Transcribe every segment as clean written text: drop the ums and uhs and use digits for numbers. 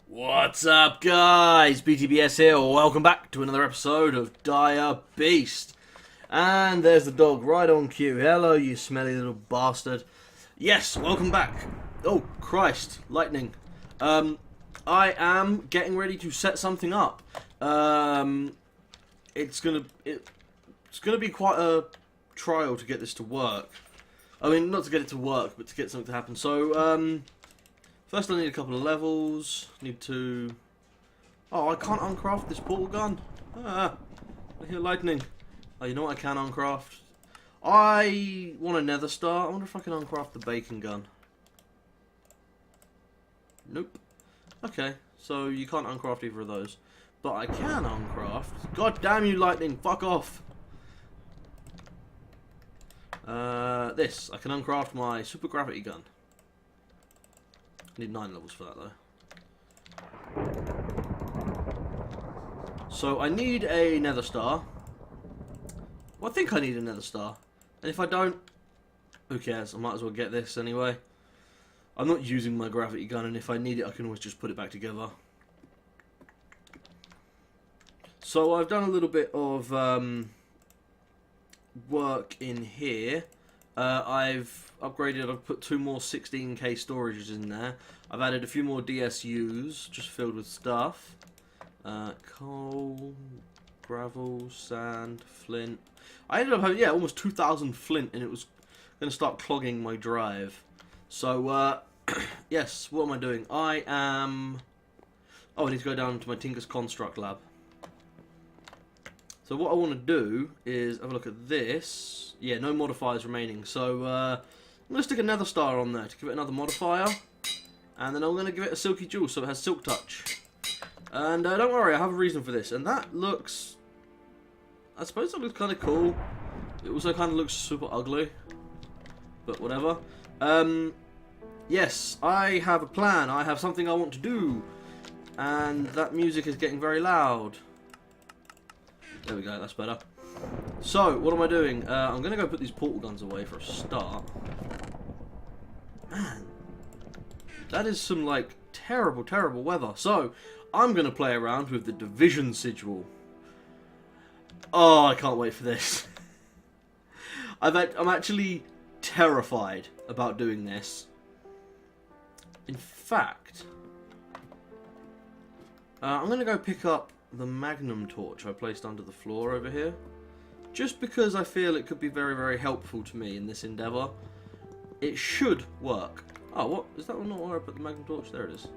What's up, guys? BTBS here. Welcome back to another episode of Dire Beast. And there's the dog right on cue. Hello, you smelly little bastard. Yes, welcome back. Oh, Christ, lightning. I am getting ready to set something up. It's gonna be quite a trial to get this to work. I mean, not to get it to work, but to get something to happen. So, first I need a couple of levels. Need to... Oh, I can't uncraft this portal gun. I hear lightning. Oh, you know what I can uncraft? I want a nether star. I wonder if I can uncraft the bacon gun. Nope. Okay, so you can't uncraft either of those. But I can uncraft... God damn you, lightning! Fuck off! This. I can uncraft my super gravity gun. I need 9 levels for that, though. So, I need a nether star. Well, I think I need a nether star. And if I don't, who cares? I might as well get this anyway. I'm not using my gravity gun, and if I need it, I can always just put it back together. So, I've done a little bit of work in here. I've upgraded, I've put 2 more 16k storages in there. I've added a few more DSUs, just filled with stuff. Coal, gravel, sand, flint. I ended up having, yeah, almost 2,000 flint, and it was going to start clogging my drive. So, yes, what am I doing? I am... Oh, I need to go down to my Tinker's Construct lab. So what I want to do is have a look at this. Yeah, no modifiers remaining. So I'm going to stick a nether star on there to give it another modifier. And then I'm going to give it a silky jewel so it has silk touch. And don't worry, I have a reason for this. And that looks... I suppose that looks kind of cool. It also kind of looks super ugly. But whatever. Yes, I have a plan. I have something I want to do. And that music is getting very loud. There we go, that's better. So, what am I doing? I'm going to go put these portal guns away for a start. Man, that is some, like, terrible, terrible weather. So, I'm going to play around with the Division Sigil. Oh, I can't wait for this. I'm actually terrified about doing this. In fact, I'm going to go pick up the magnum torch I placed under the floor over here, just because I feel it could be very, very helpful to me in this endeavour. It should work. Oh, what? Is that not where I put the magnum torch? There it is.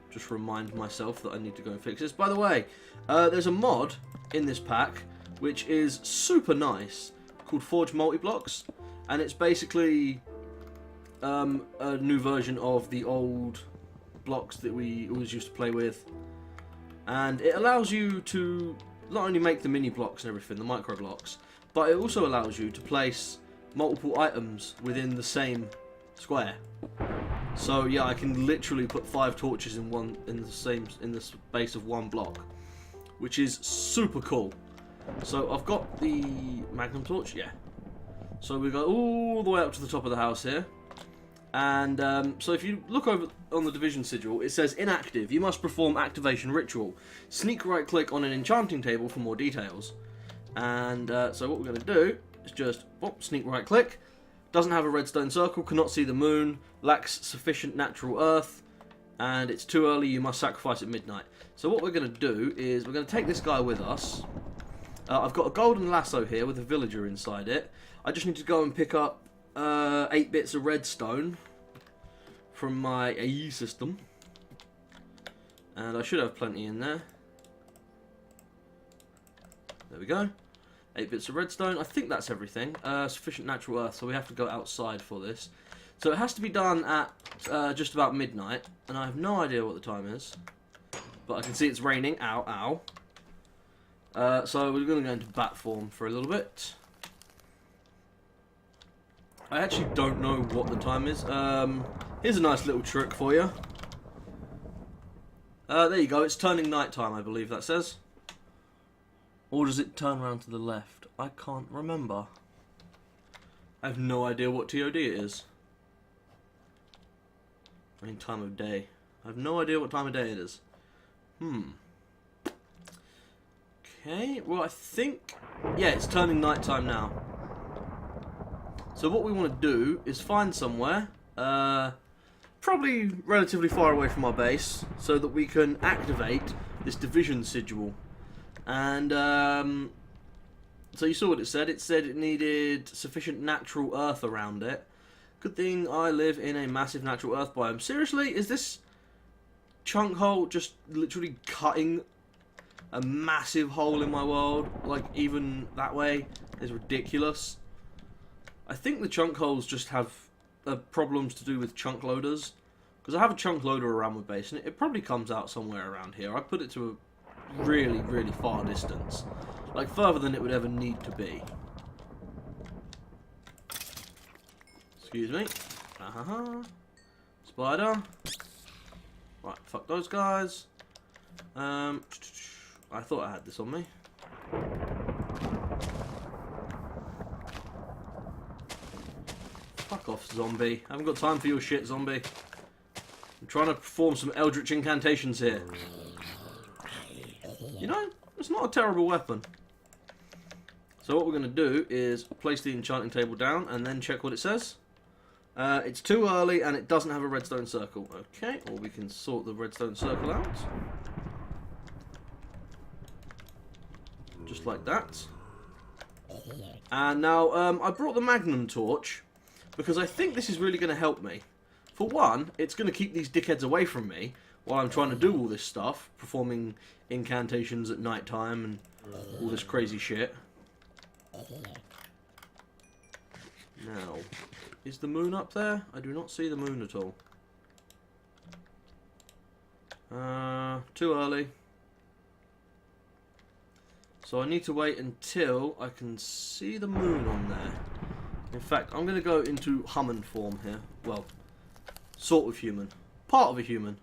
Just remind myself that I need to go and fix this. By the way, there's a mod in this pack which is super nice called Forge Multi-Blocks, and it's basically a new version of the old blocks that we always used to play with, and it allows you to not only make the mini blocks and everything, the micro blocks, but it also allows you to place multiple items within the same square. So yeah, I can literally put 5 torches in the space of one block, which is super cool. So I've got the magnum torch, yeah. So we go all the way up to the top of the house here. And so if you look over on the Division Sigil, it says inactive. You must perform activation ritual. Sneak right click on an enchanting table for more details. And so what we're going to do is just sneak right click. Doesn't have a redstone circle, cannot see the moon, lacks sufficient natural earth, and it's too early, you must sacrifice at midnight. So what we're going to do is we're going to take this guy with us. I've got a golden lasso here with a villager inside it. I just need to go and pick up 8 bits of redstone from my AE system, and I should have plenty in there. There we go. 8 bits of redstone. I think that's everything. Sufficient natural earth, so we have to go outside for this. So it has to be done at just about midnight, and I have no idea what the time is, but I can see it's raining. Ow, ow. So we're going to go into bat form for a little bit. I actually don't know what the time is. Here's a nice little trick for you. There you go, it's turning night time, I believe that says. Or does it turn around to the left? I can't remember. I have no idea what TOD it is. I mean, time of day. I have no idea what time of day it is. Okay, well I think... Yeah, it's turning nighttime now. So what we want to do is find somewhere, probably relatively far away from our base, so that we can activate this division sigil. And, so you saw what it said. It said it needed sufficient natural earth around it. Good thing I live in a massive natural earth biome. Seriously, is this chunk hole just literally cutting a massive hole in my world? Like, even that way is ridiculous. I think the chunk holes just have problems to do with chunk loaders. Because I have a chunk loader around my base, and it probably comes out somewhere around here. I put it to a really, really far distance. Like, further than it would ever need to be. Excuse me. Spider. Right, fuck those guys. I thought I had this on me. Fuck off, zombie. I haven't got time for your shit, zombie. I'm trying to perform some eldritch incantations here. You know, it's not a terrible weapon. So what we're going to do is place the enchanting table down and then check what it says. It's too early and it doesn't have a redstone circle. Okay, or we can sort the redstone circle out. Just like that. And now, I brought the magnum torch because I think this is really going to help me. For one, it's going to keep these dickheads away from me while I'm trying to do all this stuff, performing incantations at night time and all this crazy shit. Now, is the moon up there? I do not see the moon at all. Too early. So I need to wait until I can see the moon on there. In fact, I'm going to go into human form here. Well, sort of human. Part of a human.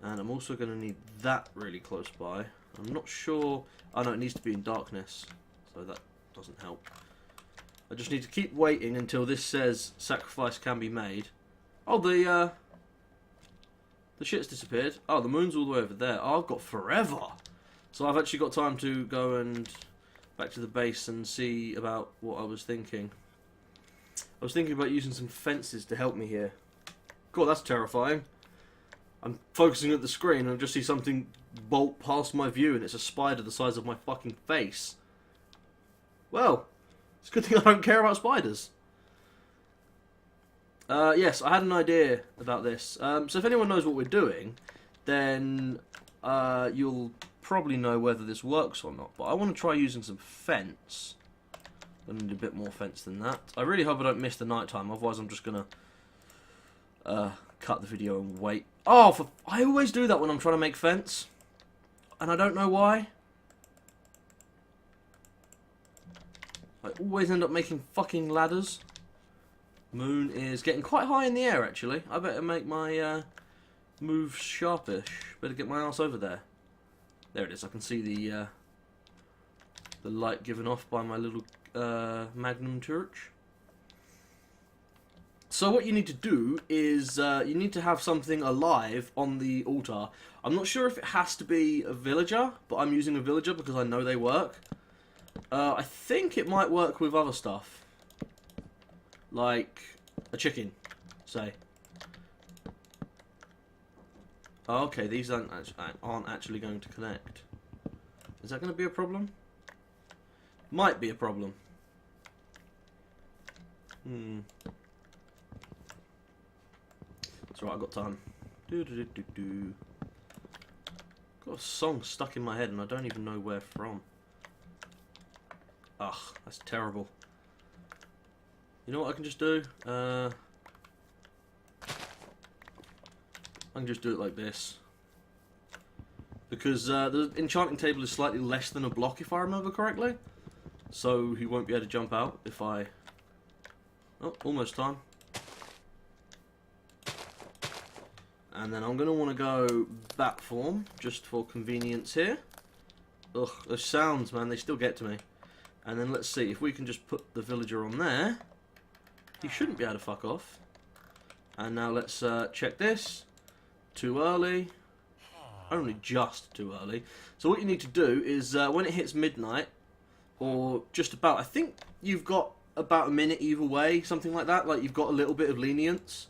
And I'm also going to need that really close by. I'm not sure... Oh no, it needs to be in darkness. So that doesn't help. I just need to keep waiting until this says sacrifice can be made. Oh, the shit's disappeared. Oh, the moon's all the way over there. Oh, I've got forever. So I've actually got time to go and back to the base and see about what I was thinking. I was thinking about using some fences to help me here. God, that's terrifying. I'm focusing at the screen and I just see something bolt past my view and it's a spider the size of my fucking face. Well, it's a good thing I don't care about spiders. Yes, I had an idea about this. So if anyone knows what we're doing, then you'll probably know whether this works or not. But I want to try using some fence. I need a bit more fence than that. I really hope I don't miss the night time, otherwise I'm just going to cut the video and wait. Oh, I always do that when I'm trying to make fence. And I don't know why. I always end up making fucking ladders. Moon is getting quite high in the air, actually. I better make my move sharpish. Better get my ass over there. There it is. I can see the light given off by my little magnum torch. So what you need to do is you need to have something alive on the altar. I'm not sure if it has to be a villager, but I'm using a villager because I know they work. I think it might work with other stuff. Like a chicken, say. Oh, okay, these aren't actually going to connect. Is that going to be a problem? Might be a problem. It's alright, I've got time. Got a song stuck in my head and I don't even know where from. Ugh, that's terrible. You know what I can just do? I can just do it like this. Because the enchanting table is slightly less than a block, if I remember correctly. So he won't be able to jump out if I... Oh, almost time. And then I'm going to want to go bat form, just for convenience here. Ugh, those sounds, man, they still get to me. And then let's see, if we can just put the villager on there... He shouldn't be able to fuck off. And now let's check this. Too early. Only just too early. So what you need to do is when it hits midnight, or just about, I think you've got about a minute either way, something like that. Like, you've got a little bit of lenience.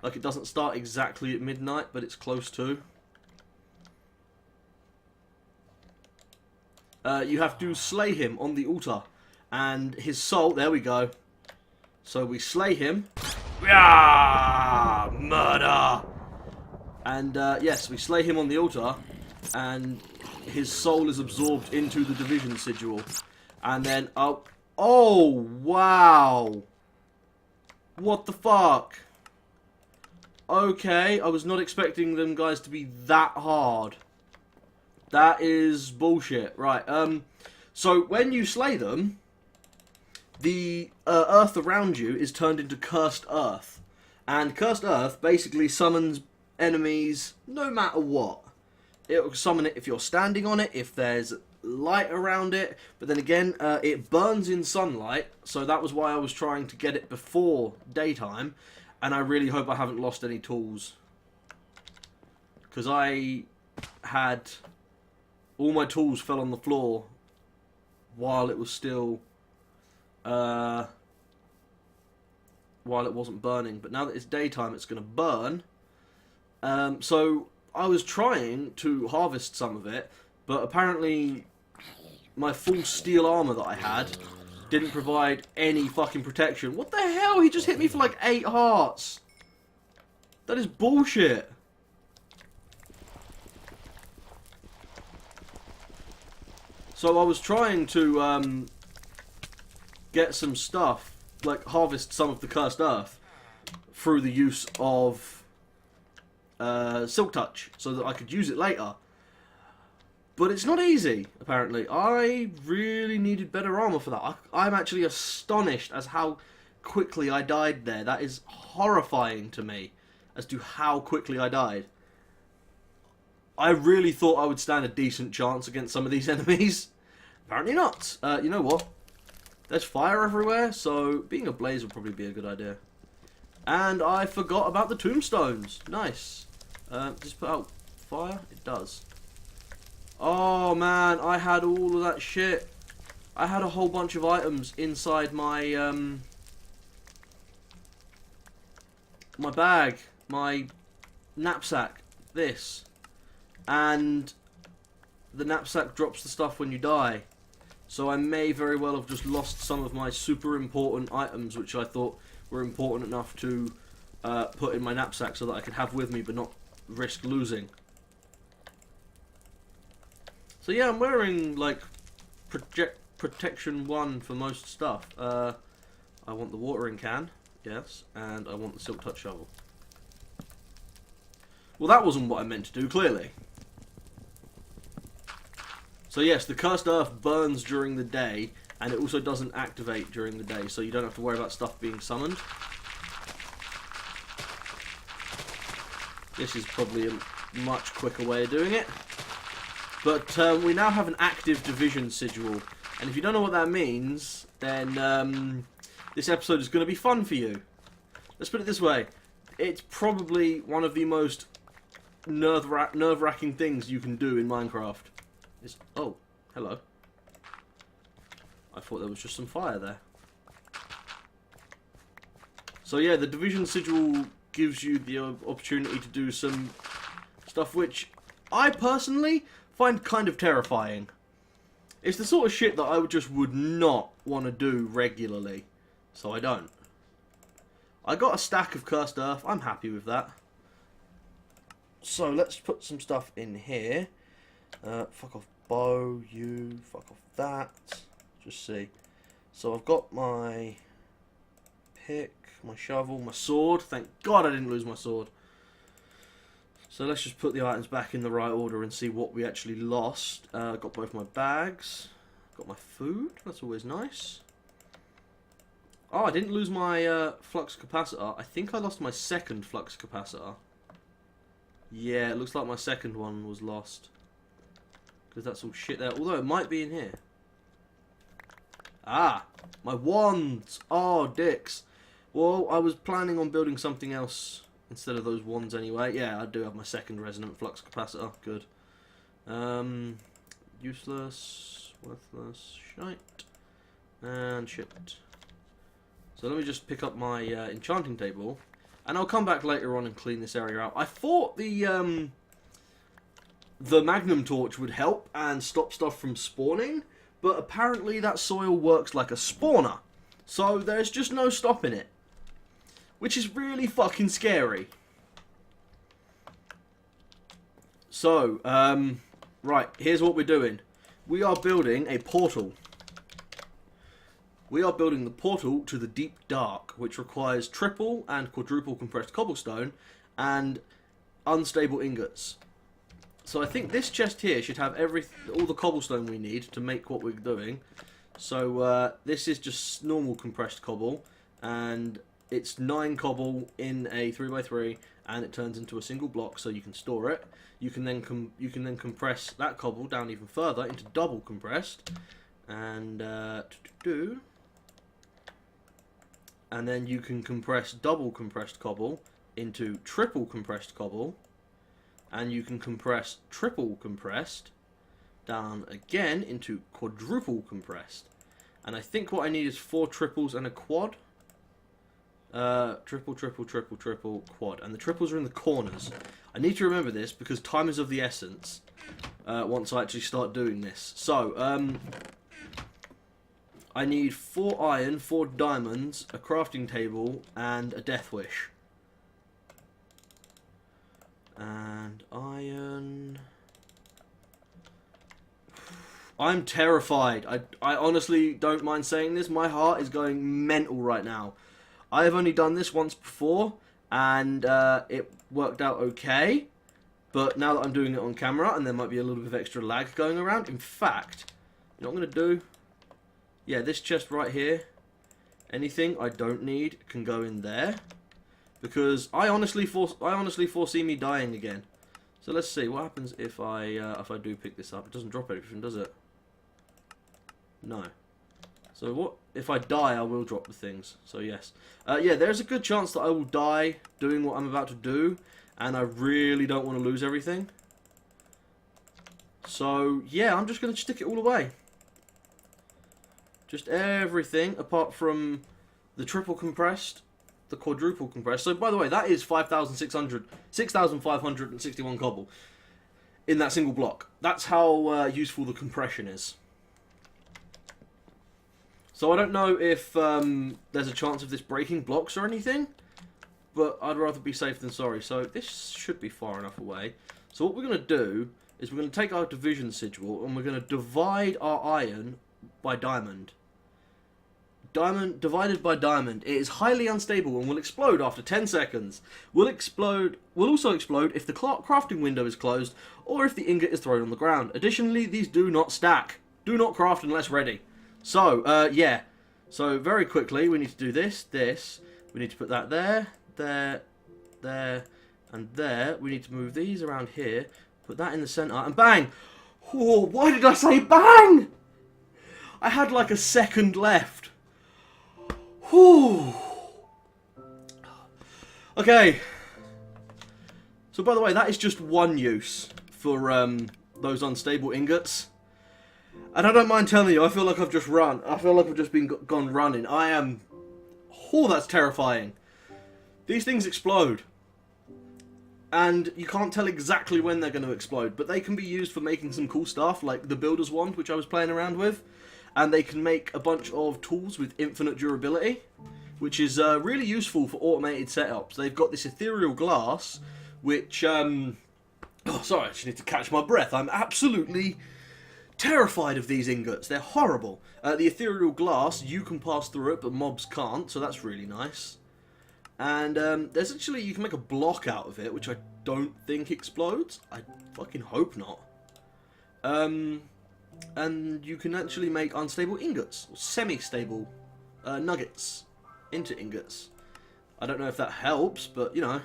Like, it doesn't start exactly at midnight, but it's close to. You have to slay him on the altar. And his soul, there we go. So we slay him. Yeah, murder! And yes, we slay him on the altar. And his soul is absorbed into the division sigil. And then, oh, wow. What the fuck? Okay, I was not expecting them guys to be that hard. That is bullshit. Right, so when you slay them, the earth around you is turned into cursed earth. And cursed earth basically summons enemies no matter what. It will summon it if you're standing on it, if there's light around it, but then again, it burns in sunlight, so that was why I was trying to get it before daytime, and I really hope I haven't lost any tools. Because I had... all my tools fell on the floor while it was still... while it wasn't burning, but now that it's daytime it's going to burn. So I was trying to harvest some of it, but apparently my full steel armor that I had didn't provide any fucking protection. What the hell? He just hit me for like 8 hearts. That is bullshit. So I was trying to get some stuff, like harvest some of the cursed earth through the use of Silk Touch, so that I could use it later. But it's not easy, apparently. I really needed better armor for that. I'm actually astonished as how quickly I died there. That is horrifying to me as to how quickly I died. I really thought I would stand a decent chance against some of these enemies. Apparently not. You know what? There's fire everywhere, so being ablaze would probably be a good idea. And I forgot about the tombstones. Nice. Just put out fire? It does. Oh man, I had all of that shit. I had a whole bunch of items inside my my bag, my knapsack, this. And the knapsack drops the stuff when you die. So I may very well have just lost some of my super important items, which I thought were important enough to put in my knapsack so that I could have with me but not risk losing. So yeah, I'm wearing like protection 1 for most stuff. I want the watering can, yes, and I want the Silk Touch shovel. Well, that wasn't what I meant to do, clearly. So yes, the cursed earth burns during the day, and it also doesn't activate during the day, so you don't have to worry about stuff being summoned. This is probably a much quicker way of doing it. But we now have an active division sigil, and if you don't know what that means, then this episode is going to be fun for you. Let's put it this way. It's probably one of the most nerve-wracking things you can do in Minecraft. Oh, hello. I thought there was just some fire there. So yeah, the division sigil gives you the opportunity to do some stuff which I personally find kind of terrifying. It's the sort of shit that I would not want to do regularly, so I don't. I got a stack of cursed earth. I'm happy with that. So let's put some stuff in here. Fuck off bow, you, fuck off that. Just see. So I've got my pick, my shovel, my sword. Thank God I didn't lose my sword. So let's just put the items back in the right order and see what we actually lost. Got both my bags. Got my food. That's always nice. Oh, I didn't lose my flux capacitor. I think I lost my second flux capacitor. Yeah, it looks like my second one was lost. Because that's all shit there. Although it might be in here. Ah, my wands. Oh, dicks. Well, I was planning on building something else instead of those ones anyway. Yeah, I do have my second resonant flux capacitor. Good. Useless, worthless, shite, and shit. So let me just pick up my enchanting table, and I'll come back later on and clean this area out. I thought the magnum torch would help and stop stuff from spawning, but apparently that soil works like a spawner, so there's just no stopping it, which is really fucking scary. So, right, here's what we're doing. We are building a portal. We are building the portal to the deep dark, which requires triple and quadruple compressed cobblestone and unstable ingots. So I think this chest here should have all the cobblestone we need to make what we're doing. So this is just normal compressed cobble, and it's 9 cobble in a 3x3, and it turns into a single block, so you can store it. You can then compress that cobble down even further into double compressed, and and then you can compress double compressed cobble into triple compressed cobble, and you can compress triple compressed down again into quadruple compressed. And I think what I need is 4 triples and a quad. Triple, triple, triple, triple, quad. And the triples are in the corners. I need to remember this because time is of the essence once I actually start doing this. So, I need 4 iron, 4 diamonds, a crafting table, and a death wish. And iron. I'm terrified. I honestly don't mind saying this. My heart is going mental right now. I have only done this once before, and it worked out okay. But now that I'm doing it on camera, and there might be a little bit of extra lag going around. In fact, you know what I'm going to do? Yeah, this chest right here. Anything I don't need can go in there. Because I honestly foresee me dying again. So let's see what happens if I do pick this up. It doesn't drop everything, does it? No. So what if I die? I will drop the things. So yes, yeah. There's a good chance that I will die doing what I'm about to do, and I really don't want to lose everything. So yeah, I'm just gonna stick it all away. Just everything apart from the triple compressed, the quadruple compressed. So by the way, that is 6,561 cobble in that single block. That's how useful the compression is. So I don't know if there's a chance of this breaking blocks or anything, but I'd rather be safe than sorry. So this should be far enough away. So what we're going to do is we're going to take our division sigil and we're going to divide our iron by diamond. Diamond divided by diamond. It is highly unstable and will explode after 10 seconds. Will also explode if the crafting window is closed or if the ingot is thrown on the ground. Additionally, these do not stack. Do not craft unless ready. So, yeah. So, very quickly, we need to do this. We need to put that there, there, and there. We need to move these around here. Put that in the centre, and bang! Oh, why did I say bang? I had like a second left. Whew. Okay. So, by the way, that is just one use for those unstable ingots. And I don't mind telling you, I feel like I've just run. I feel like I've just gone running. I am... Oh, that's terrifying. These things explode. And you can't tell exactly when they're going to explode. But they can be used for making some cool stuff, like the Builder's Wand, which I was playing around with. And they can make a bunch of tools with infinite durability, which is really useful for automated setups. They've got this ethereal glass, which... Oh, sorry, I just need to catch my breath. I'm absolutely... terrified of these ingots. They're horrible. The ethereal glass, you can pass through it, but mobs can't, so that's really nice. And there's actually, you can make a block out of it, which I don't think explodes. I fucking hope not. And you can actually make unstable ingots, or semi-stable nuggets into ingots. I don't know if that helps, but, you know.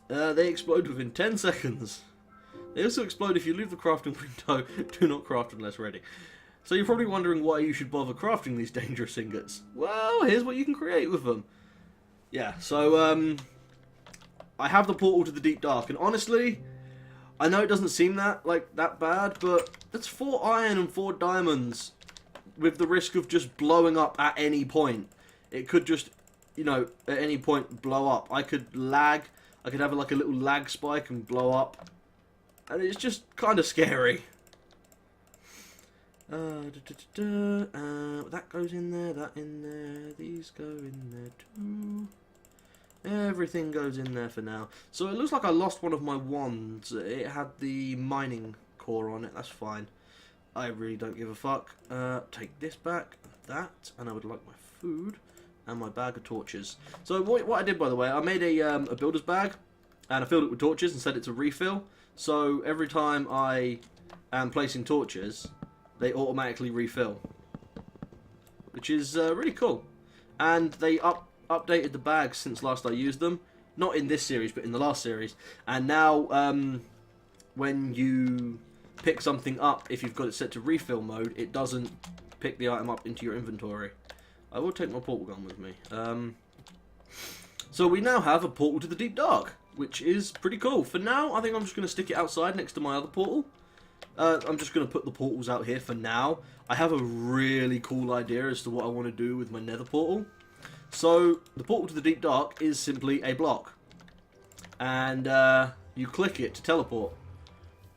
They explode within 10 seconds. They also explode if you leave the crafting window. Do not craft unless ready. So you're probably wondering why you should bother crafting these dangerous ingots. Well, here's what you can create with them. Yeah, so I have the portal to the deep dark, and honestly, I know it doesn't seem that bad, but that's 4 iron and 4 diamonds with the risk of just blowing up at any point. It could just, you know, at any point blow up. I could lag. I could have like a little lag spike and blow up, and it's just kind of scary. That goes in there, that in there, these go in there too. Everything goes in there for now. So it looks like I lost one of my wands. It had the mining core on it, that's fine. I really don't give a fuck. Take this back, that, and I would like my food and my bag of torches. So what I did, by the way, I made a builder's bag, and I filled it with torches and set it to refill. So every time I am placing torches, they automatically refill, which is really cool. And they updated the bags since last I used them, not in this series but in the last series. And now when you pick something up, if you've got it set to refill mode, it doesn't pick the item up into your inventory. I will take my portal gun with me. So we now have a portal to the deep dark, which is pretty cool. For now, I think I'm just going to stick it outside next to my other portal. I'm just going to put the portals out here for now. I have a really cool idea as to what I want to do with my nether portal. So, the portal to the deep dark is simply a block. And you click it to teleport.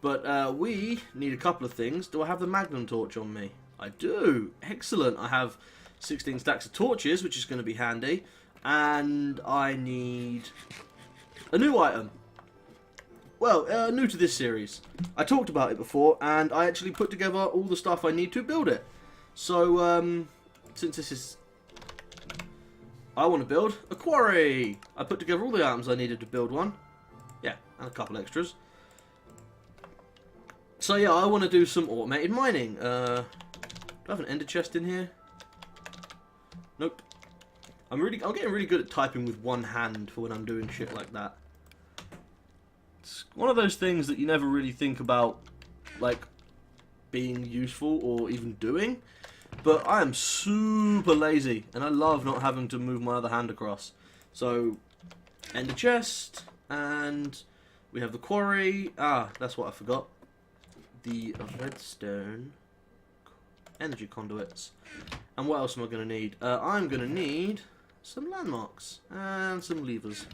But we need a couple of things. Do I have the magnum torch on me? I do. Excellent. I have 16 stacks of torches, which is going to be handy. And I need a new item. Well, new to this series. I talked about it before, and I actually put together all the stuff I need to build it. So, since this is... I want to build a quarry. I put together all the items I needed to build one. Yeah, and a couple extras. So yeah, I want to do some automated mining. Do I have an ender chest in here? Nope. I'm getting really good at typing with one hand for when I'm doing shit like that. It's one of those things that you never really think about, like, being useful or even doing. But I am super lazy, and I love not having to move my other hand across. So, ender chest, and we have the quarry. Ah, that's what I forgot. The redstone energy conduits. And what else am I going to need? I'm going to need some landmarks and some levers.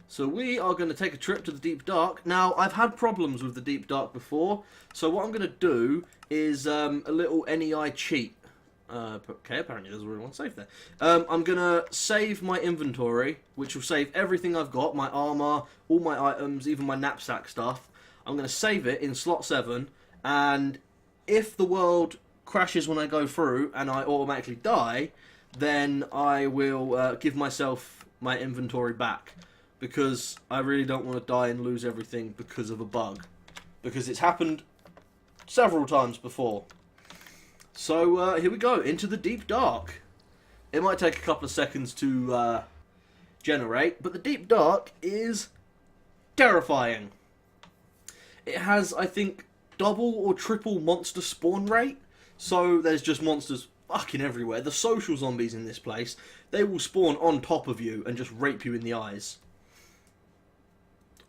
So we are going to take a trip to the deep dark. Now, I've had problems with the deep dark before, so what I'm going to do is a little NEI cheat. Okay, apparently there's already one safe there. I'm going to save my inventory, which will save everything I've got, my armor, all my items, even my knapsack stuff. I'm going to save it in slot 7, and if the world crashes when I go through and I automatically die, then I will give myself my inventory back. Because I really don't want to die and lose everything because of a bug. Because it's happened several times before. So here we go, into the deep dark. It might take a couple of seconds to generate, but the deep dark is terrifying. It has, I think, double or triple monster spawn rate. So there's just monsters fucking everywhere. The social zombies in this place, they will spawn on top of you and just rape you in the eyes.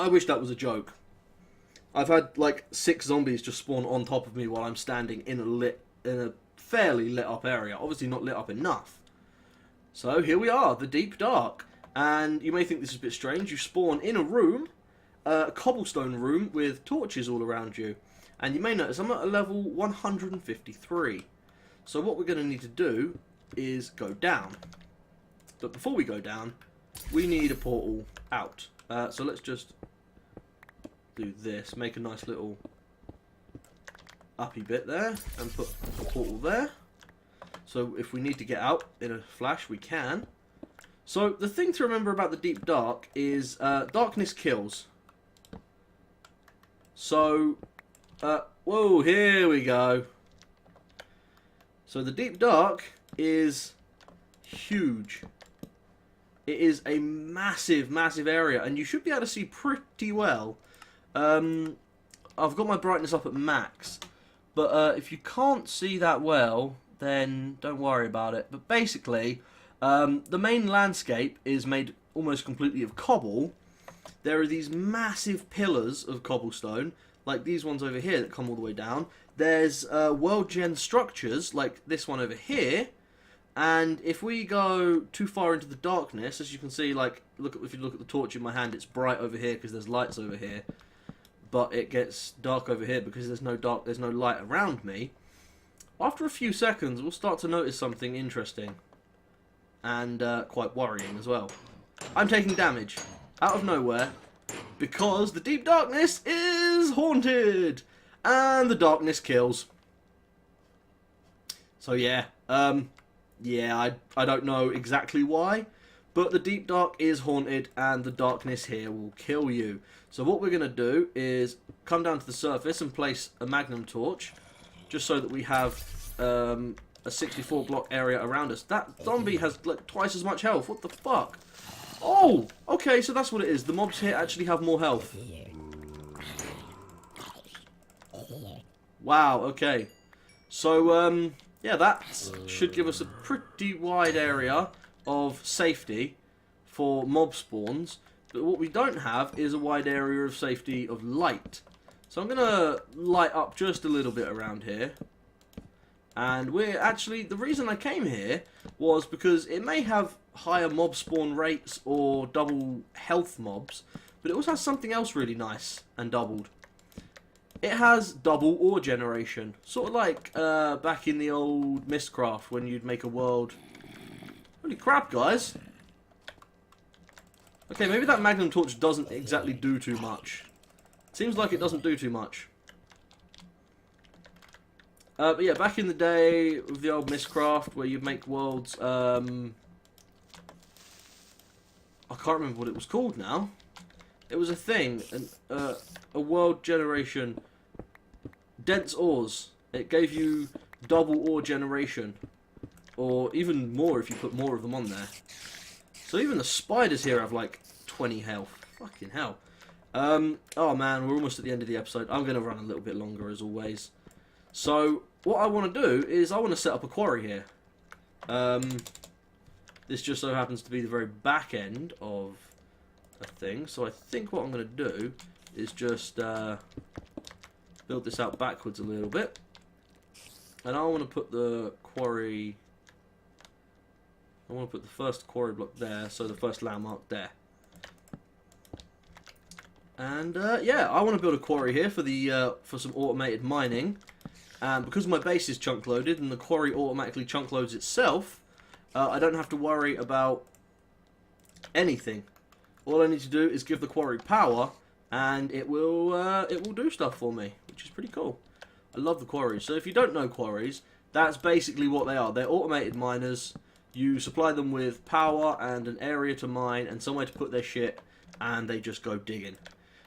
I wish that was a joke. I've had like 6 zombies just spawn on top of me while I'm standing in a fairly lit up area. Obviously not lit up enough. So here we are, the deep dark. And you may think this is a bit strange. You spawn in a room, a cobblestone room with torches all around you. And you may notice I'm at a level 153. So what we're going to need to do is go down. But before we go down, we need a portal out. So let's just do this, make a nice little uppy bit there, and put a portal there. So if we need to get out in a flash, we can. So the thing to remember about the deep dark is darkness kills. So, whoa, here we go. So the deep dark is huge. It is a massive, massive area, and you should be able to see pretty well. I've got my brightness up at max, but if you can't see that well, then don't worry about it. But basically, the main landscape is made almost completely of cobble. There are these massive pillars of cobblestone, like these ones over here that come all the way down. There's world gen structures, like this one over here. And if we go too far into the darkness, as you can see, like if you look at the torch in my hand, it's bright over here because there's lights over here. But it gets dark over here because there's no light around me. After a few seconds, we'll start to notice something interesting. And quite worrying as well. I'm taking damage out of nowhere because the deep darkness is haunted. And the darkness kills. So yeah, I don't know exactly why, but the deep dark is haunted and the darkness here will kill you. So what we're going to do is come down to the surface and place a magnum torch, just so that we have a 64 block area around us. That zombie has like twice as much health. What the fuck? Oh, okay, so that's what it is. The mobs here actually have more health. Wow, okay. So, yeah, that should give us a pretty wide area of safety for mob spawns. But what we don't have is a wide area of safety of light. So I'm going to light up just a little bit around here. And we're actually, the reason I came here was because it may have higher mob spawn rates or double health mobs, but it also has something else really nice and doubled. It has double ore generation, sort of like back in the old Mistcraft when you'd make a world. Holy crap, guys! Okay, maybe that magnum torch doesn't exactly do too much. Seems like it doesn't do too much. But yeah, back in the day with the old Mistcraft where you'd make worlds, I can't remember what it was called now. It was a thing, a world generation, dense ores. It gave you double ore generation, or even more if you put more of them on there. So even the spiders here have like 20 health. Fucking hell. Oh man, we're almost at the end of the episode. I'm going to run a little bit longer as always. So what I want to do is I want to set up a quarry here. This just so happens to be the very back end of a thing. So I think what I'm going to do is just build this out backwards a little bit. And I want to put the quarry... I want to put the first quarry block there, so the first landmark there. And yeah, I want to build a quarry here for the for some automated mining. And because my base is chunk loaded and the quarry automatically chunk loads itself, I don't have to worry about anything. All I need to do is give the quarry power, and it will do stuff for me, which is pretty cool. I love the quarries. So if you don't know quarries, that's basically what they are. They're automated miners. You supply them with power and an area to mine and somewhere to put their shit, and they just go digging.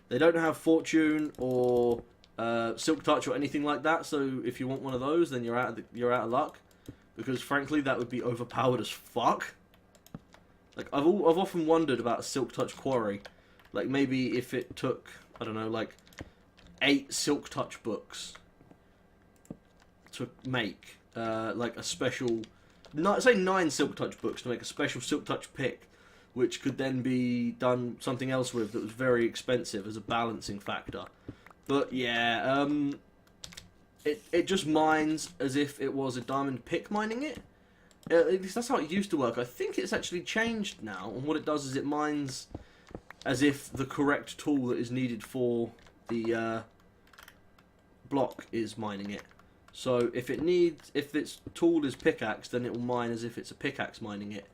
They don't have fortune or silk touch or anything like that. So if you want one of those, then you're out of luck, because frankly that would be overpowered as fuck. Like I've often wondered about a silk touch quarry. Like maybe if it took, I don't know, like 8 silk touch books to make like a special. Say 9 silk touch books to make a special silk touch pick, which could then be done something else with that was very expensive as a balancing factor. But yeah, it just mines as if it was a diamond pick mining it. At least that's how it used to work. I think it's actually changed now, and what it does is it mines as if the correct tool that is needed for the block is mining it. So if its tool is pickaxe, then it will mine as if it's a pickaxe mining it.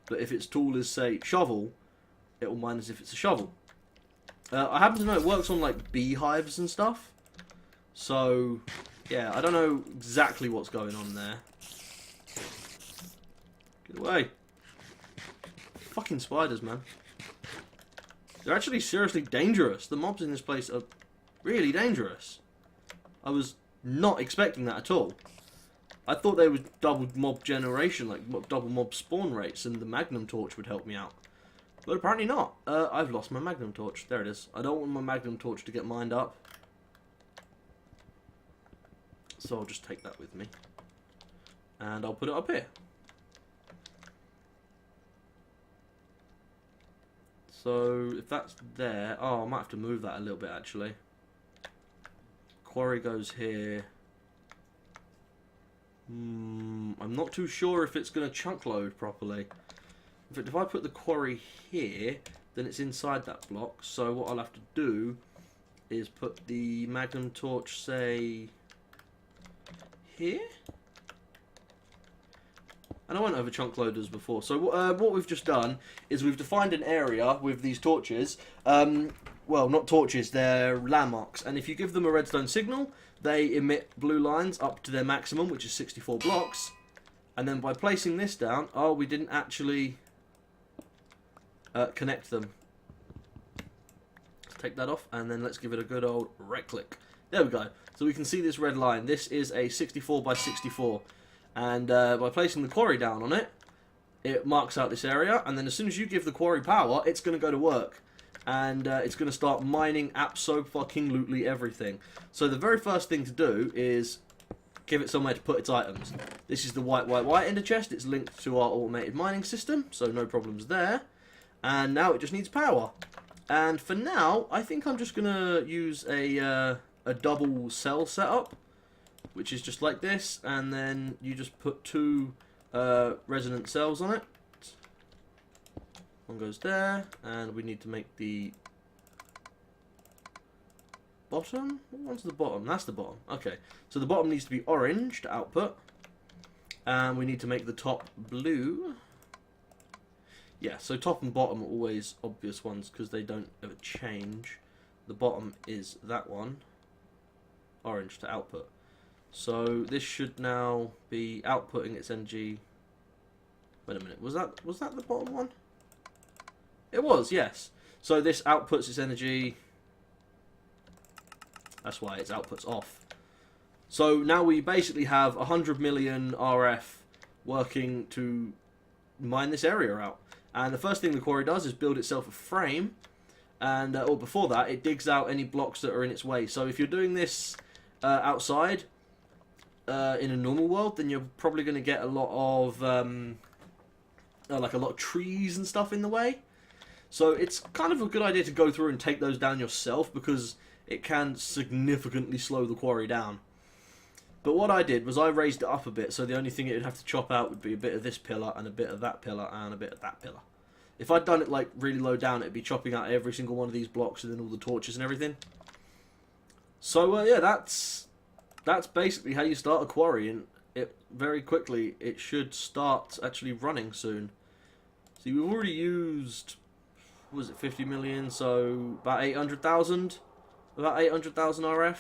But if its tool is, say, shovel, it will mine as if it's a shovel. I happen to know it works on like beehives and stuff. So yeah, I don't know exactly what's going on there. Get away. Fucking spiders, man. They're actually seriously dangerous. The mobs in this place are really dangerous. I was not expecting that at all. I thought they would double mob generation, like double mob spawn rates, and the magnum torch would help me out. But apparently not. I've lost my magnum torch. There it is. I don't want my magnum torch to get mined up. So I'll just take that with me. And I'll put it up here. So if that's there... Oh, I might have to move that a little bit, actually. Quarry goes here. I'm not too sure if it's going to chunk load properly. In fact, if I put the quarry here, then it's inside that block. So what I'll have to do is put the magnum torch, say, here. And I went over chunk loaders before. So what we've just done is we've defined an area with these torches. Well, not torches, they're landmarks. And if you give them a redstone signal, they emit blue lines up to their maximum, which is 64 blocks. And then by placing this down, oh, we didn't actually connect them. Let's take that off, and then let's give it a good old right click. There we go. So we can see this red line. This is a 64 by 64. And by placing the quarry down on it, it marks out this area. And then as soon as you give the quarry power, it's going to go to work. And it's going to start mining abso-fucking-lutely everything. So the very first thing to do is give it somewhere to put its items. This is the white ender chest. It's linked to our automated mining system, so no problems there. And now it just needs power. And for now, I think I'm just going to use a double cell setup, which is just like this. And then you just put two resonant cells on it. One goes there, and we need to make the bottom. What one's the bottom? That's the bottom. Okay, so the bottom needs to be orange to output, and we need to make the top blue. Yeah, so top and bottom are always obvious ones because they don't ever change. The bottom is that one, orange to output. So this should now be outputting its energy. Wait a minute, was that the bottom one? It was, yes. So this outputs its energy. That's why its output's off. So now we basically have 100 million RF working to mine this area out. And the first thing the quarry does is build itself a frame. And or before that, it digs out any blocks that are in its way. So if you're doing this outside in a normal world, then you're probably going to get a lot of like a lot of trees and stuff in the way. So it's kind of a good idea to go through and take those down yourself because it can significantly slow the quarry down. But what I did was I raised it up a bit, so the only thing it would have to chop out would be a bit of this pillar and a bit of that pillar and a bit of that pillar. If I'd done it like really low down, it'd be chopping out every single one of these blocks and then all the torches and everything. So yeah, that's basically how you start a quarry, and it very quickly it should start actually running soon. See, we've already used, what was it, 50 million, so about 800,000 RF.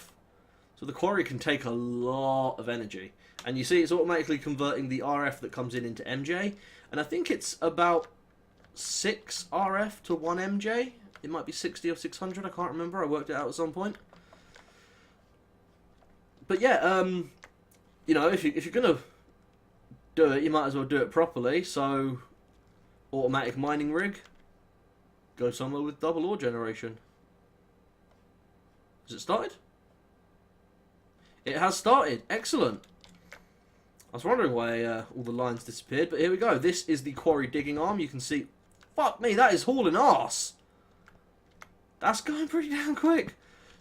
So the quarry can take a lot of energy. And you see it's automatically converting the RF that comes in into MJ. And I think it's about 6 RF to 1 MJ. It might be 60 or 600, I can't remember. I worked it out at some point. But yeah, you know, if you're going to do it, you might as well do it properly. So, automatic mining rig. Go somewhere with double ore generation. Has it started? It has started. Excellent. I was wondering why all the lines disappeared, but here we go. This is the quarry digging arm. You can see... Fuck me, that is hauling arse. That's going pretty damn quick.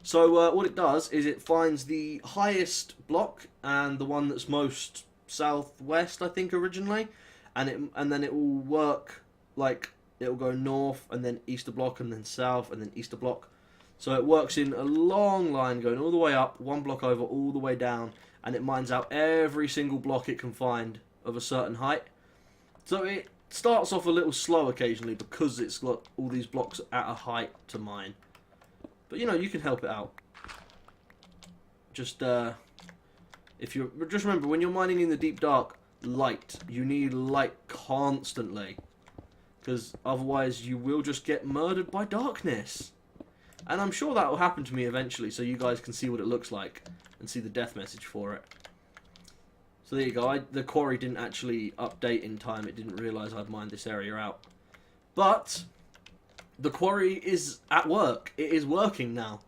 So what it does is it finds the highest block and the one that's most southwest, I think, originally. And then it will work like... It will go north and then east a block and then south and then east a block. So it works in a long line going all the way up, one block over, all the way down. And it mines out every single block it can find of a certain height. So it starts off a little slow occasionally because it's got all these blocks at a height to mine. But you know, you can help it out. Just just remember, when you're mining in the deep dark, light. You need light constantly. Because otherwise you will just get murdered by darkness. And I'm sure that will happen to me eventually, so you guys can see what it looks like and see the death message for it. So there you go. The quarry didn't actually update in time. It didn't realise I'd mined this area out. But the quarry is at work. It is working now.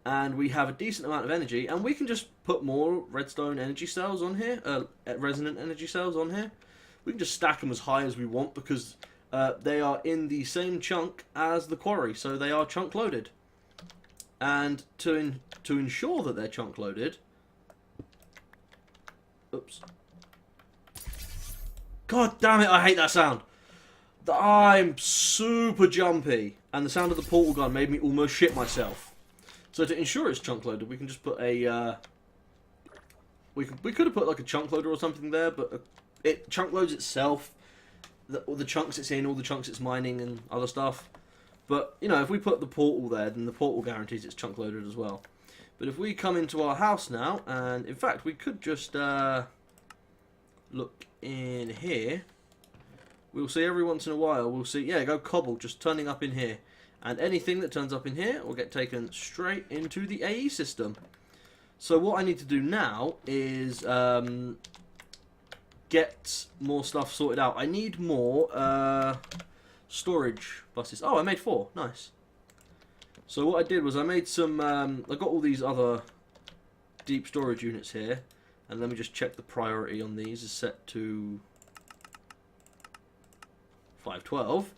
and we have a decent amount of energy, and we can just put more redstone energy cells on here, resonant energy cells on here. We can just stack them as high as we want because they are in the same chunk as the quarry, so they are chunk loaded. And to ensure that they're chunk loaded, oops. God damn it, I hate that sound. I'm super jumpy, and the sound of the portal gun made me almost shit myself. So to ensure it's chunk loaded, we can just put a we could have put like a chunk loader or something there, but it chunk loads itself. All the chunks it's in, all the chunks it's mining, and other stuff. But you know, if we put the portal there, then the portal guarantees it's chunk loaded as well. But if we come into our house now, and in fact we could just look in here. We'll see every once in a while. We'll see, yeah, go cobble just turning up in here. And anything that turns up in here will get taken straight into the AE system. So what I need to do now is get more stuff sorted out. I need more storage buses. Oh, I made 4. Nice. So what I did was I made some... I got all these other deep storage units here. And let me just check the priority on these is set to 512.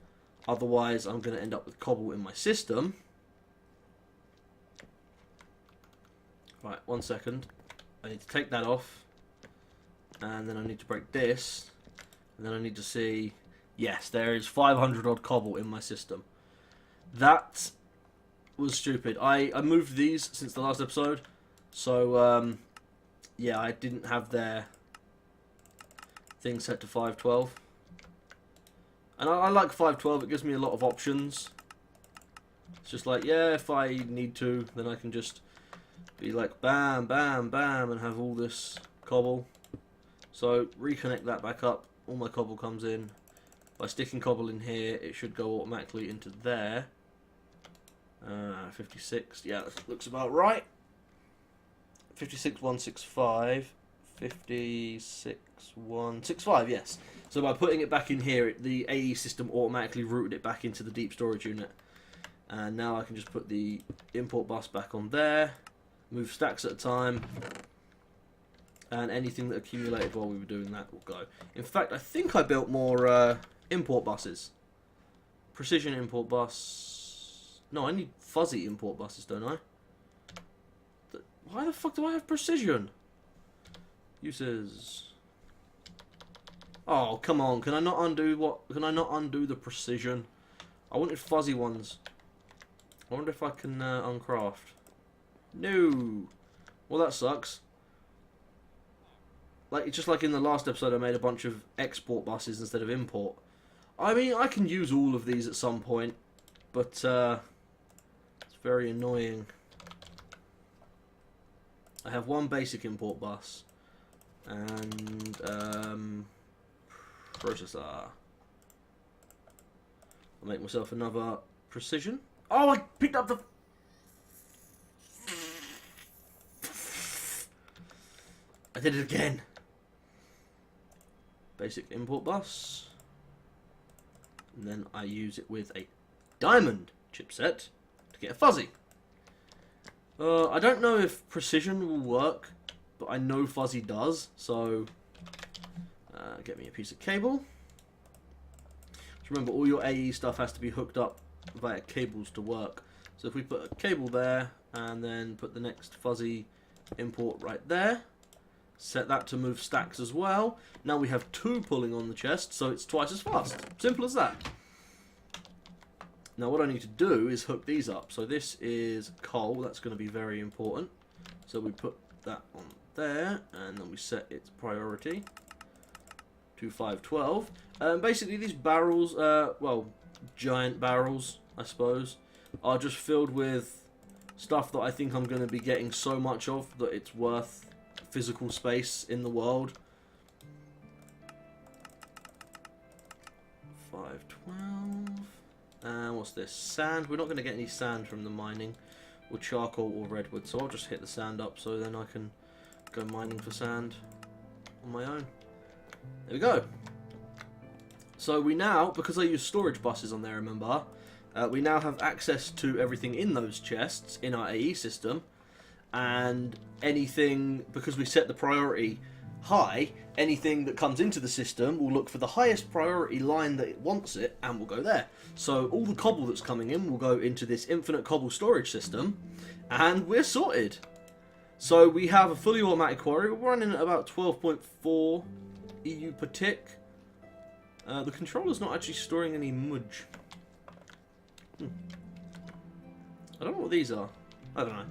Otherwise, I'm going to end up with cobble in my system. Right, 1 second. I need to take that off. And then I need to break this. And then I need to see... Yes, there is 500 odd cobble in my system. That was stupid. I moved these since the last episode. So, yeah, I didn't have their thing set to 512. And I like 512, it gives me a lot of options. It's just like, yeah, if I need to, then I can just be like, bam, bam, bam, and have all this cobble. So, reconnect that back up, all my cobble comes in. By sticking cobble in here, it should go automatically into there. 56, yeah, that looks about right. 56165, 56165, yes. So by putting it back in here, the AE system automatically routed it back into the deep storage unit. And now I can just put the import bus back on there, move stacks at a time, and anything that accumulated while we were doing that will go. In fact, I think I built more import buses. Precision import bus. No, I need fuzzy import buses, don't I? Why the fuck do I have precision? Uses. Oh, come on. Can I not undo what? Can I not undo the precision? I wanted fuzzy ones. I wonder if I can uncraft. No. Well, that sucks. Like, just like in the last episode, I made a bunch of export buses instead of import. I mean, I can use all of these at some point, but it's very annoying. I have one basic import bus and processor. I'll make myself another precision. Oh, I picked up the... I did it again. Basic import bus. And then I use it with a diamond chipset to get a fuzzy. I don't know if precision will work, but I know fuzzy does, so get me a piece of cable. Just remember, all your AE stuff has to be hooked up via cables to work. So if we put a cable there, and then put the next fuzzy import right there, set that to move stacks as well. Now we have 2 pulling on the chest, so it's twice as fast. Simple as that. Now what I need to do is hook these up. So this is coal, that's going to be very important. So we put that on there, and then we set its priority to 512. Basically these barrels, well, giant barrels, I suppose, are just filled with stuff that I think I'm going to be getting so much of that it's worth physical space in the world. 512. And what's this? Sand. We're not going to get any sand from the mining, or charcoal or redwood, so I'll just hit the sand up so then I can go mining for sand on my own. There we go. So we now, because I use storage buses on there, remember, We now have access to everything in those chests in our AE system, and anything, because we set the priority high, anything that comes into the system will look for the highest priority line that it wants it and will go there. So all the cobble that's coming in will go into this infinite cobble storage system, and we're sorted. So we have a fully automatic quarry. We're running at about 12.4 EU per tick. The controller's not actually storing any mudge. I don't know what these are. I don't know.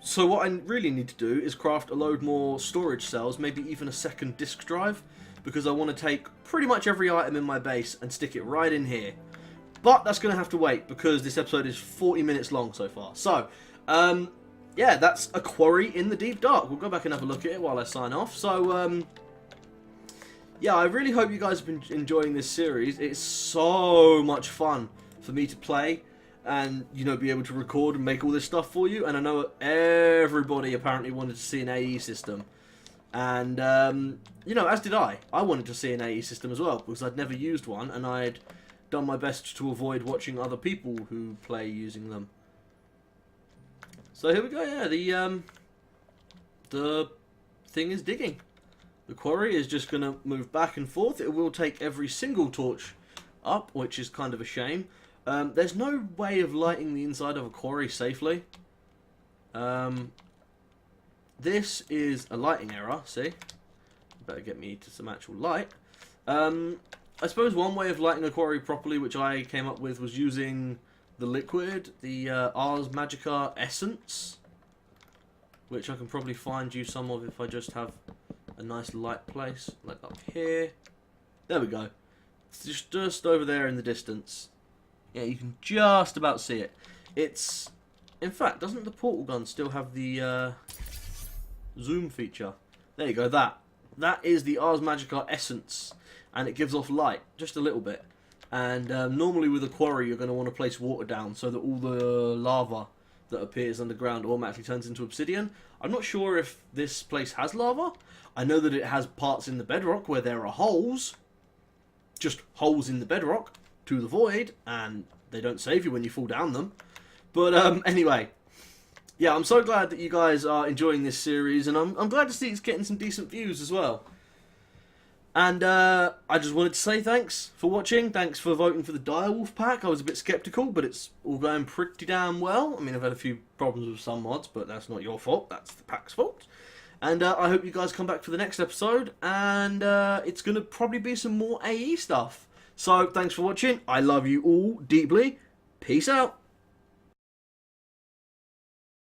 So what I really need to do is craft a load more storage cells, maybe even a second disk drive, because I want to take pretty much every item in my base and stick it right in here. But that's going to have to wait, because this episode is 40 minutes long so far. So, yeah, that's a quarry in the deep dark. We'll go back and have a look at it while I sign off. So, yeah, I really hope you guys have been enjoying this series. It's so much fun for me to play and, you know, be able to record and make all this stuff for you. And I know everybody apparently wanted to see an AE system. And, you know, as did I. I wanted to see an AE system as well, because I'd never used one, and I'd done my best to avoid watching other people who play using them. So here we go, yeah, the thing is digging. The quarry is just going to move back and forth. It will take every single torch up, which is kind of a shame. There's no way of lighting the inside of a quarry safely. This is a lighting error, see? Better get me to some actual light. I suppose one way of lighting a quarry properly, which I came up with, was using the liquid, the Ars Magica Essence, which I can probably find you some of if I just have a nice light place, like up here. There we go. It's just over there in the distance. Yeah, you can just about see it. It's, in fact, doesn't the portal gun still have the zoom feature? There you go, that is the Ars Magica Essence, and it gives off light, just a little bit. And normally with a quarry you're going to want to place water down so that all the lava that appears underground automatically turns into obsidian. I'm not sure if this place has lava. I know that it has parts in the bedrock where there are holes, just holes in the bedrock to the void, and they don't save you when you fall down them. But anyway, yeah, I'm so glad that you guys are enjoying this series, and I'm glad to see it's getting some decent views as well. And I just wanted to say thanks for watching. Thanks for voting for the Direwolf pack. I was a bit sceptical, but it's all going pretty damn well. I mean, I've had a few problems with some mods, but that's not your fault. That's the pack's fault. And I hope you guys come back for the next episode, and it's going to probably be some more AE stuff. So, thanks for watching. I love you all deeply. Peace out.